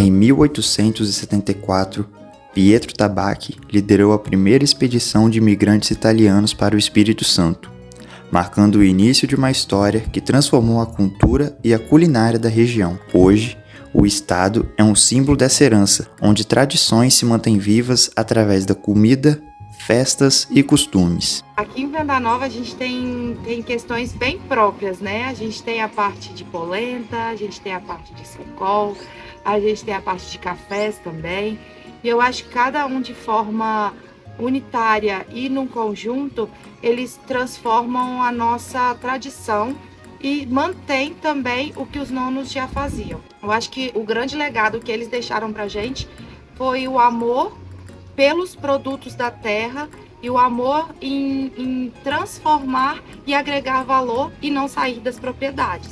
Em 1874, Pietro Tabacchi liderou a primeira expedição de imigrantes italianos para o Espírito Santo, marcando o início de uma história que transformou a cultura e a culinária da região. Hoje, o estado é um símbolo dessa herança, onde tradições se mantêm vivas através da comida, festas e costumes. Aqui em Venda Nova a gente tem questões bem próprias, né? A gente tem a parte de polenta, a gente tem a parte de secol, a gente tem a parte de cafés também. E eu acho que cada um de forma unitária e num conjunto, eles transformam a nossa tradição e mantém também o que os nonos já faziam. Eu acho que o grande legado que eles deixaram pra gente foi o amor pelos produtos da terra e o amor em transformar e agregar valor e não sair das propriedades.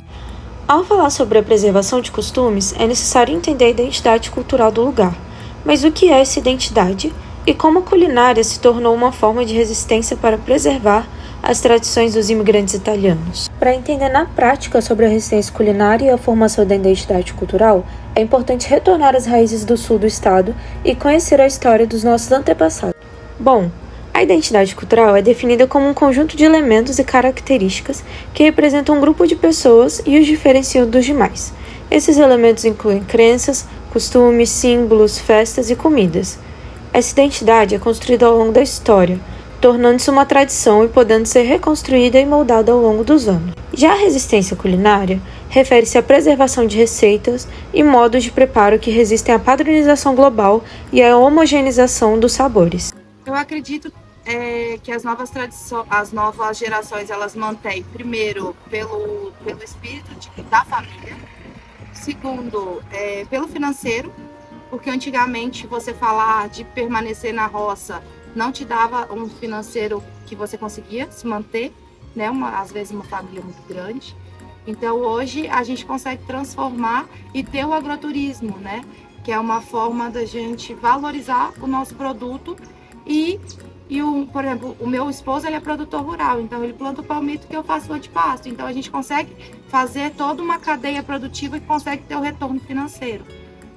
Ao falar sobre a preservação de costumes, é necessário entender a identidade cultural do lugar. Mas o que é essa identidade e como a culinária se tornou uma forma de resistência para preservar as tradições dos imigrantes italianos? Para entender na prática sobre a resistência culinária e a formação da identidade cultural, é importante retornar às raízes do sul do estado e conhecer a história dos nossos antepassados. Bom, a identidade cultural é definida como um conjunto de elementos e características que representam um grupo de pessoas e os diferenciam dos demais. Esses elementos incluem crenças, costumes, símbolos, festas e comidas. Essa identidade é construída ao longo da história, tornando-se uma tradição e podendo ser reconstruída e moldada ao longo dos anos. Já a resistência culinária refere-se à preservação de receitas e modos de preparo que resistem à padronização global e à homogeneização dos sabores. Eu acredito que as novas gerações, elas mantêm, primeiro, pelo espírito da família, segundo, pelo financeiro, porque antigamente você falar de permanecer na roça não te dava um financeiro que você conseguia se manter, né? Às vezes uma família muito grande. Então hoje a gente consegue transformar e ter o agroturismo, né? Que é uma forma da gente valorizar o nosso produto por exemplo, o meu esposo, ele é produtor rural, então ele planta o palmito que eu faço de pasto. Então a gente consegue fazer toda uma cadeia produtiva que consegue ter o retorno financeiro.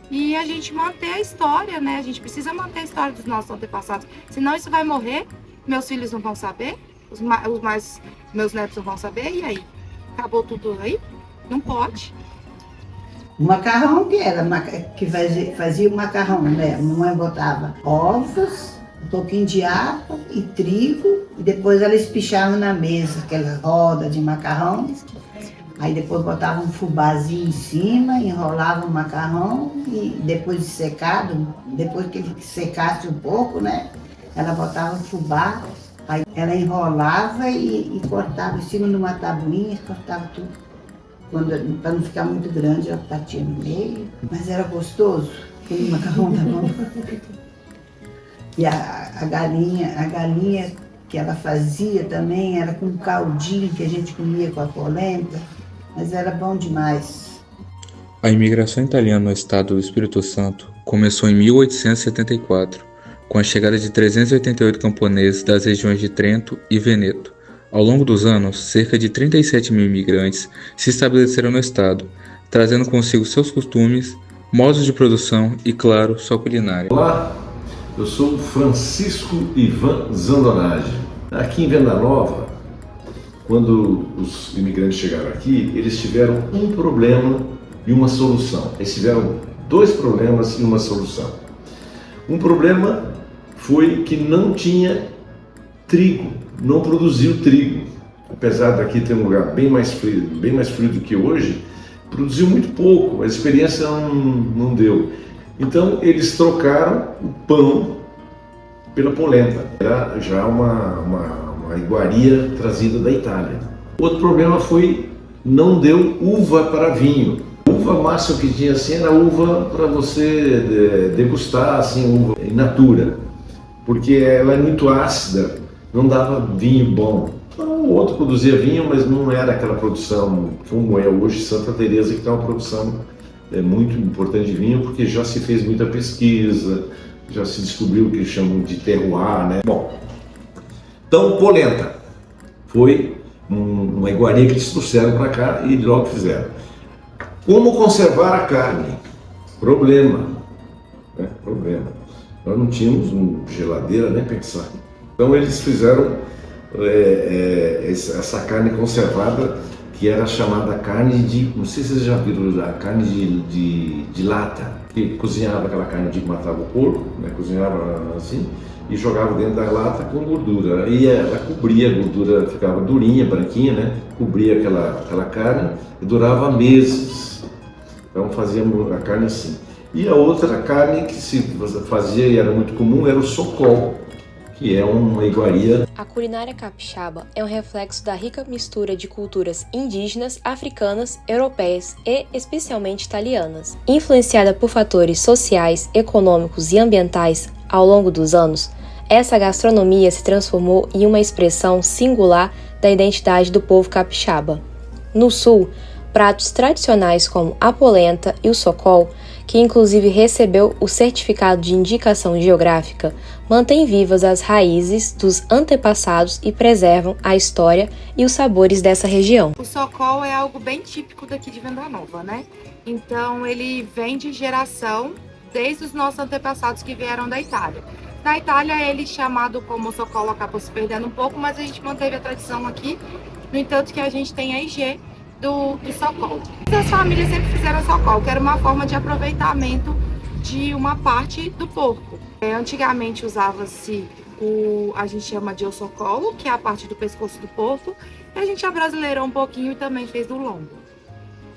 E a gente manter a história, né? A gente precisa manter a história dos nossos antepassados. Senão isso vai morrer, meus filhos não vão saber, meus netos não vão saber, e aí? Acabou tudo aí? Não pode. O macarrão que fazia o macarrão, né? A mamãe botava ovos, um pouquinho de água e trigo, e depois ela espichava na mesa, aquela roda de macarrão. Aí depois botava um fubazinho em cima, enrolava o macarrão e depois de secado, depois que ele secasse um pouco, né? Ela botava o fubá, aí ela enrolava e cortava em cima de uma tabuinha, cortava tudo. Para não ficar muito grande, ela batia no meio. Mas era gostoso, aquele macarrão da mão. E a galinha que ela fazia também era com caldinho que a gente comia com a polenta. Mas era bom demais. A imigração italiana no estado do Espírito Santo começou em 1874, com a chegada de 388 camponeses das regiões de Trento e Veneto. Ao longo dos anos, cerca de 37 mil imigrantes se estabeleceram no estado, trazendo consigo seus costumes, modos de produção e, claro, sua culinária. Olá, eu sou Francisco Ivan Zandonage. Aqui em Venda Nova, quando os imigrantes chegaram aqui, eles tiveram um problema e uma solução. Eles tiveram dois problemas e uma solução. Um problema foi que não tinha trigo, não produziu trigo. Apesar daqui ter um lugar bem mais frio do que hoje, produziu muito pouco, a experiência não deu. Então eles trocaram o pão pela polenta. Era já uma iguaria trazida da Itália. Outro problema foi, não deu uva para vinho. A uva máxima que tinha assim era uva para você degustar, assim, uva in natura, porque ela é muito ácida, não dava vinho bom. Então, o outro produzia vinho, mas não era aquela produção como é hoje Santa Teresa, que tem uma produção muito importante de vinho, porque já se fez muita pesquisa, já se descobriu o que chamam de terroir, né? Bom, então polenta foi uma iguaria que eles trouxeram para cá e logo fizeram. Como conservar a carne? Problema, né? Problema. Nós não tínhamos geladeira nem pensar. Então eles fizeram essa carne conservada, que era chamada carne de, não sei se vocês já viram, a carne de lata, que cozinhava aquela carne de matava o porco, né? Cozinhava assim e jogava dentro da lata com gordura. Aí ela cobria, a gordura ficava durinha, branquinha, né? Cobria aquela carne e durava meses. Então fazíamos a carne assim. E a outra carne que se fazia e era muito comum era o socol, que é uma iguaria. A culinária capixaba é um reflexo da rica mistura de culturas indígenas, africanas, europeias e especialmente italianas. Influenciada por fatores sociais, econômicos e ambientais ao longo dos anos, essa gastronomia se transformou em uma expressão singular da identidade do povo capixaba. No sul, pratos tradicionais como a polenta e o socol, que inclusive recebeu o certificado de indicação geográfica, mantêm vivas as raízes dos antepassados e preservam a história e os sabores dessa região. O socol é algo bem típico daqui de Venda Nova, né? Então ele vem de geração desde os nossos antepassados que vieram da Itália. Na Itália ele chamado como socol acabou se perdendo um pouco, mas a gente manteve a tradição aqui, no entanto que a gente tem a IG do socol. As famílias sempre fizeram socol, que era uma forma de aproveitamento de uma parte do porco. Antigamente usava-se a gente chama de ossocolo, que é a parte do pescoço do porco, e a gente abrasileirou um pouquinho e também fez do lombo.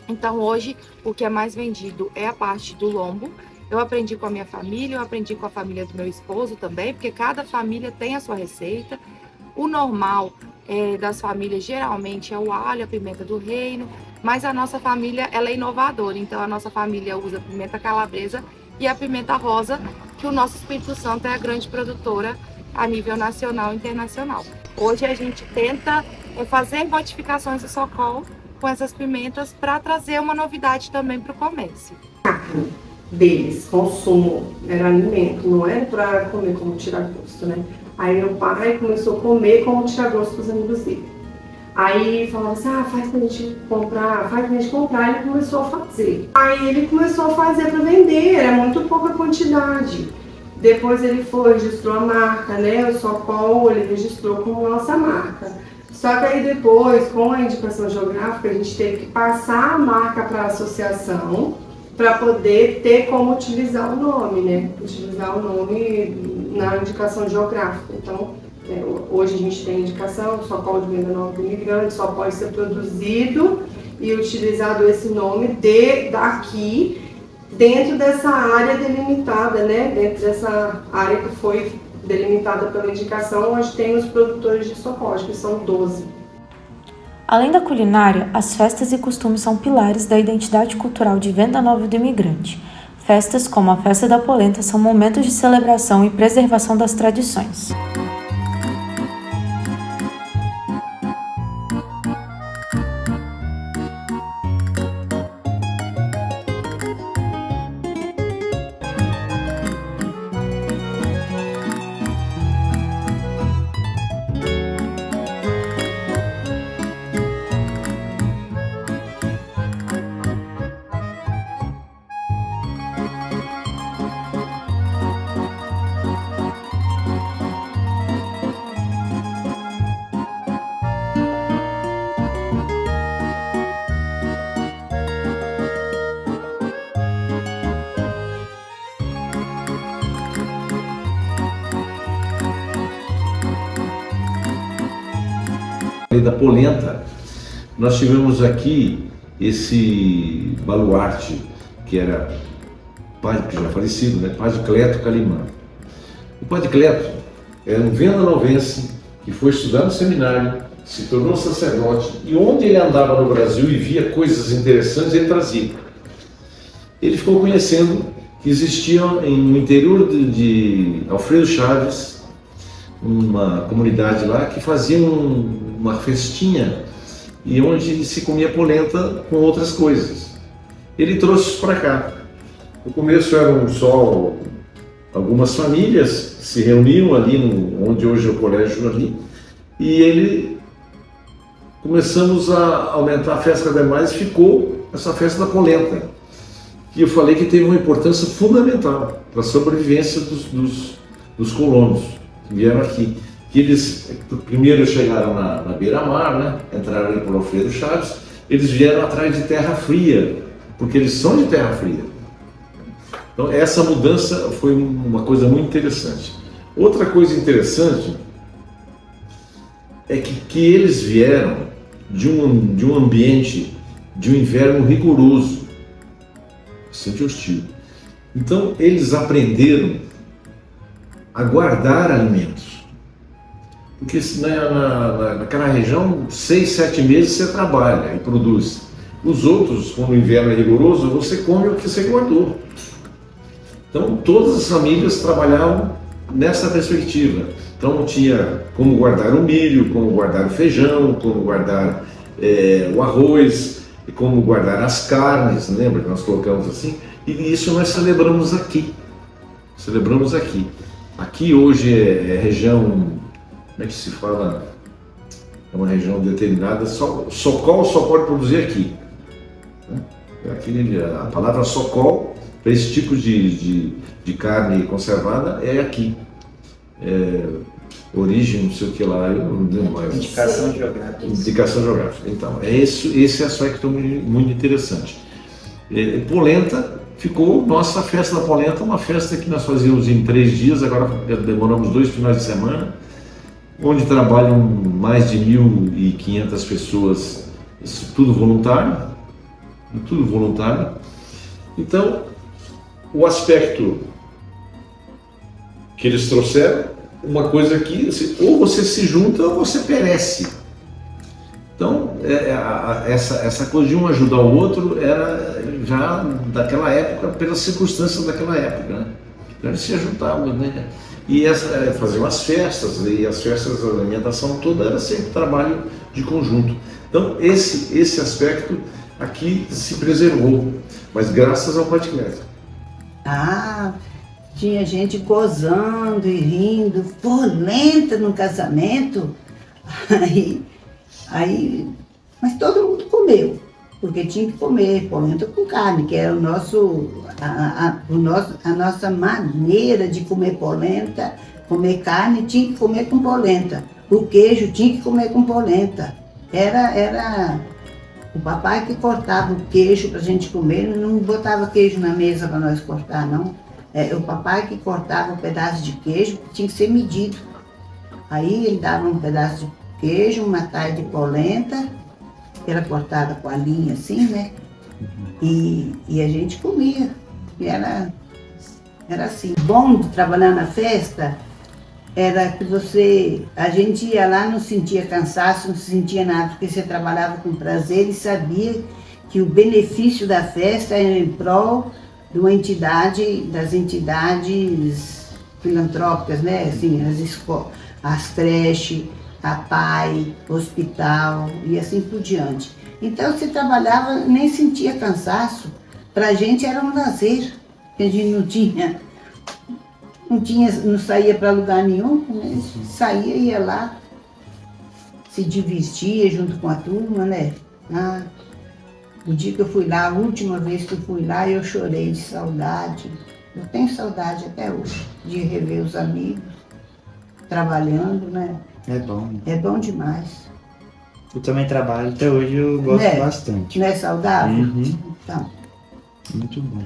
Então hoje o que é mais vendido é a parte do lombo. Eu aprendi com a minha família, eu aprendi com a família do meu esposo também, porque cada família tem a sua receita. O normal das famílias geralmente é o alho, a pimenta do reino, mas a nossa família ela é inovadora, então a nossa família usa pimenta calabresa e a pimenta rosa, que o nosso Espírito Santo é a grande produtora a nível nacional e internacional. Hoje a gente tenta fazer modificações do socol com essas pimentas para trazer uma novidade também para o comércio. Deles, consumo, era alimento, não era para comer como tirar gosto, né? Aí meu pai começou a comer como tirar gosto com os amigos dele. Aí falava assim, faz pra gente comprar, ele começou a fazer. Aí ele começou a fazer para vender, era muito pouca quantidade. Depois ele registrou a marca, né? O Socol, ele registrou como nossa marca. Só que aí depois, com a indicação geográfica, a gente teve que passar a marca para a associação, para poder ter como utilizar o nome, né? Utilizar o nome na indicação geográfica. Então, hoje a gente tem indicação, Socol de Venda Nova do Imigrante, só pode ser produzido e utilizado esse nome daqui, dentro dessa área delimitada, né? Dentro dessa área que foi delimitada pela indicação, onde tem os produtores de Socol, que são 12. Além da culinária, as festas e costumes são pilares da identidade cultural de Venda Nova do Imigrante. Festas como a Festa da Polenta são momentos de celebração e preservação das tradições. Da polenta, nós tivemos aqui esse baluarte que era que já falecido, né? Padre Cleto Calimã. O Padre Cleto era um venda-novense que foi estudar no seminário, se tornou sacerdote e onde ele andava no Brasil e via coisas interessantes, ele trazia. Ele ficou conhecendo que existia no interior de Alfredo Chaves uma comunidade lá que fazia uma festinha e onde se comia polenta com outras coisas. Ele trouxe isso para cá. No começo eram só algumas famílias que se reuniam ali onde hoje é o colégio ali, e começamos a aumentar a festa cada vez mais, ficou essa festa da polenta, E eu falei que teve uma importância fundamental para a sobrevivência dos colonos que vieram aqui. Que eles primeiro chegaram na beira-mar, né? Entraram ali por Alfredo Chaves, eles vieram atrás de terra fria, porque eles são de terra fria. Então essa mudança foi uma coisa muito interessante. Outra coisa interessante é que eles vieram de um ambiente de um inverno rigoroso, bastante hostil. Então eles aprenderam a guardar alimentos. Porque naquela região, 6, 7 meses você trabalha e produz. Os outros, quando o inverno é rigoroso, você come o que você guardou. Então todas as famílias trabalhavam nessa perspectiva. Então tinha como guardar o milho, como guardar o feijão, como guardar o arroz, como guardar as carnes, lembra que nós colocamos assim? E isso nós celebramos aqui. Celebramos aqui. Aqui hoje é região... Como é que se fala? É uma região determinada, Socol só pode produzir aqui. A palavra Socol, para esse tipo de carne conservada, é aqui. Origem, não sei o que lá, eu não lembro mais. Indicação geográfica. Indicação geográfica. Então, esse aspecto muito interessante. Polenta ficou, nossa festa da polenta, uma festa que nós fazíamos em 3 dias, agora demoramos 2 finais de semana, onde trabalham mais de 1.500 pessoas, isso tudo voluntário, Então, o aspecto que eles trouxeram, uma coisa que ou você se junta ou você perece. Então, essa coisa de um ajudar o outro era já daquela época, pelas circunstâncias daquela época, né? Então eles se ajudavam, né? E faziam as festas, e as festas, a alimentação toda era sempre trabalho de conjunto. Então esse aspecto aqui se preservou, mas graças ao Paticleto. Tinha gente gozando e rindo, polenta no casamento, mas todo mundo comeu, porque tinha que comer polenta com carne, que era a nossa maneira de comer polenta, comer carne tinha que comer com polenta, o queijo tinha que comer com polenta. Era o papai que cortava o queijo para a gente comer, não botava queijo na mesa para nós cortar, não. O papai que cortava um pedaço de queijo, que tinha que ser medido. Aí ele dava um pedaço de queijo, uma taia de polenta, que era cortada com a linha assim, né? E a gente comia. E era assim. Bom de trabalhar na festa era que a gente ia lá, não sentia cansaço, não sentia nada, porque você trabalhava com prazer e sabia que o benefício da festa era em prol de uma das entidades filantrópicas, né? Assim, as creches, a PAI, hospital e assim por diante. Então você trabalhava, nem sentia cansaço. Pra gente era um lazer, que a gente não saía para lugar nenhum, né? Saía, ia lá, se divertia junto com a turma, né? O dia que eu fui lá, a última vez que eu fui lá, eu chorei de saudade. Eu tenho saudade até hoje de rever os amigos, trabalhando, né? É bom. É bom demais. Eu também trabalho, até hoje eu gosto bastante. Não é saudável? Uhum. Então. Muito bom.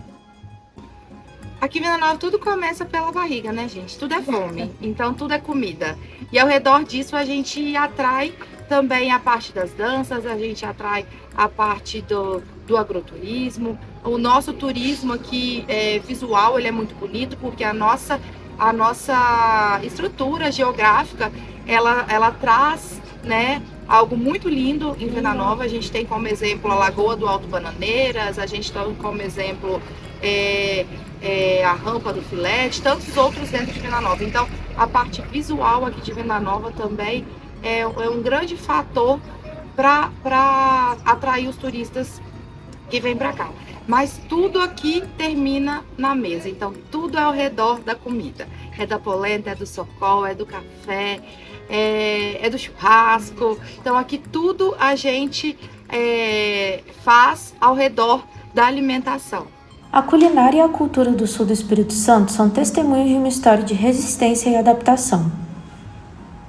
Aqui em Venda Nova tudo começa pela barriga, né, gente? Tudo é fome, então tudo é comida. E ao redor disso a gente atrai também a parte das danças, a gente atrai a parte do agroturismo. O nosso turismo aqui visual, ele é muito bonito porque a nossa estrutura geográfica, ela traz, né, algo muito lindo em Venda Nova. A gente tem como exemplo a Lagoa do Alto Bananeiras, a gente tem como exemplo a Rampa do Filete, tantos outros dentro de Venda Nova. Então, a parte visual aqui de Venda Nova também é um grande fator para atrair os turistas que vêm para cá. Mas tudo aqui termina na mesa, então tudo é ao redor da comida. É da polenta, é do socol, é do café, é do churrasco. Então aqui tudo a gente faz ao redor da alimentação. A culinária e a cultura do sul do Espírito Santo são testemunhos de uma história de resistência e adaptação.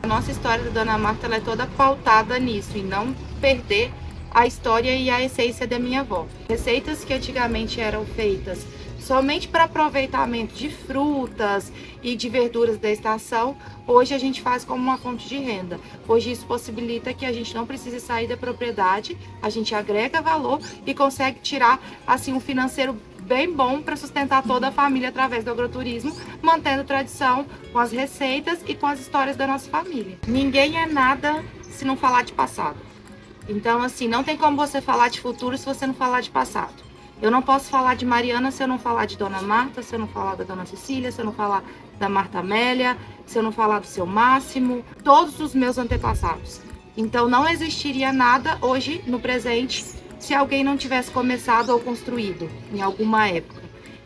A nossa história da Dona Marta ela é toda pautada nisso, em não perder a história e a essência da minha avó. Receitas que antigamente eram feitas somente para aproveitamento de frutas e de verduras da estação, hoje a gente faz como uma fonte de renda. Hoje isso possibilita que a gente não precise sair da propriedade, a gente agrega valor e consegue tirar assim um financeiro bem bom para sustentar toda a família através do agroturismo, mantendo tradição com as receitas e com as histórias da nossa família. Ninguém é nada se não falar de passado. Então, assim, não tem como você falar de futuro se você não falar de passado. Eu não posso falar de Mariana se eu não falar de Dona Marta, se eu não falar da Dona Cecília, se eu não falar da Marta Amélia, se eu não falar do seu Máximo, todos os meus antepassados. Então não existiria nada hoje, no presente, se alguém não tivesse começado ou construído em alguma época.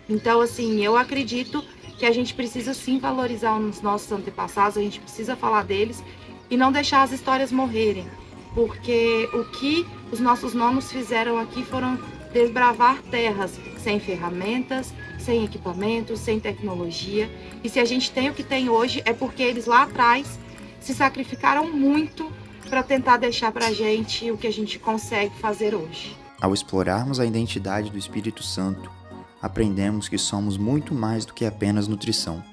Então, assim, eu acredito que a gente precisa sim valorizar os nossos antepassados, a gente precisa falar deles e não deixar as histórias morrerem. Porque o que os nossos nonos fizeram aqui foram desbravar terras sem ferramentas, sem equipamentos, sem tecnologia. E se a gente tem o que tem hoje, é porque eles lá atrás se sacrificaram muito para tentar deixar para a gente o que a gente consegue fazer hoje. Ao explorarmos a identidade do Espírito Santo, aprendemos que somos muito mais do que apenas nutrição.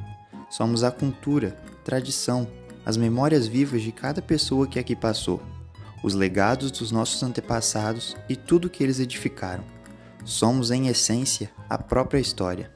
Somos a cultura, tradição, as memórias vivas de cada pessoa que aqui passou, os legados dos nossos antepassados e tudo que eles edificaram. Somos, em essência, a própria história.